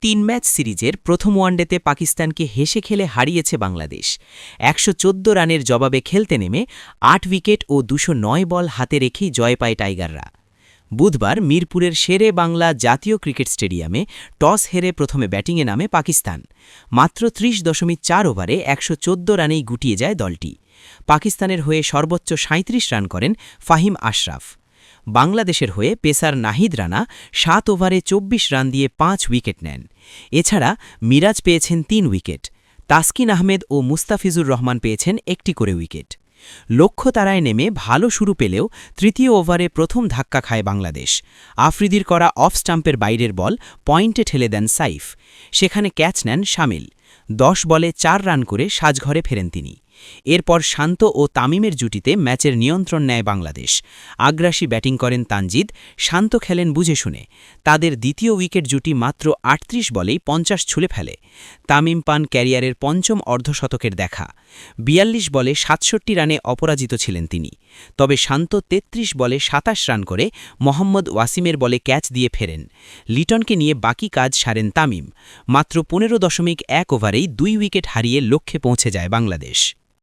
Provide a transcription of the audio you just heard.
3 match সিরিজের প্রথম ওয়ানডেতে পাকিস্তানকে হেসে খেলে হারিয়েছে বাংলাদেশ। ১১৪ রানের জবাবে খেলতে নেমে ৮ উইকেট ও ২০৯ বল হাতে রেখেই জয় পায় টাইগাররা। বুধবার মিরপুরের শেরে বাংলা জাতীয় ক্রিকেট স্টেডিয়ামে টস হেরে প্রথমে ব্যাটিংয়ে নামে পাকিস্তান। মাত্র ৩০.৪ ওভারে ১১৪ রানেই গুটিয়ে যায় দলটি। পাকিস্তানের হয়ে সর্বোচ্চ ৩৭ রান করেন ফাহিম আশরাফ। বাংলাদেশের হয়ে পেসার নাহিদ রানা ৭ ওভারে ২৪ রান দিয়ে ৫ উইকেট নেন। এছাড়া মিরাজ পেয়েছেন ৩ উইকেট। তাসকিন আহমেদ ও মুস্তাফিজুর রহমান পেয়েছেন একটি করে উইকেট। লক্ষ্য তাড়ায় নেমে ভালো শুরু পেলেও তৃতীয় ওভারে প্রথম ধাক্কা খায় বাংলাদেশ। আফ্রিদির করা অফ স্টাম্পের বাইরের বল পয়েন্টে ঠেলে দেন সাইফ। সেখানে ক্যাচ নেন শামিল। ১০ বলে ৪ রান করে সাজঘরে ফেরেন তিনি। এরপর শান্ত ও তামিমের জুটিতে ম্যাচের নিয়ন্ত্রণ নেয় বাংলাদেশ। আগ্রাসী ব্যাটিং করেন তানজিদ, শান্ত খেলেন বুঝে শুনে। তাদের দ্বিতীয় উইকেট জুটি মাত্র ৩৮ বলেই ৫০ ছুঁলে ফেলে। তামিম পান ক্যারিয়ারের পঞ্চম অর্ধশতকের দেখা। ৪২ বলে ৬৭ রানে অপরাজিত ছিলেন তিনি। তবে শান্ত ৩৩ বলে ২৭ রান করে মোহাম্মদ ওয়াসিমের বলে ক্যাচ দিয়ে ফেরেন। লিটনকে নিয়ে বাকি কাজ সারেন তামিম। মাত্র ১৫.১ ওভারেই ২ উইকেট হারিয়ে লক্ষ্যে পৌঁছে যায় বাংলাদেশ।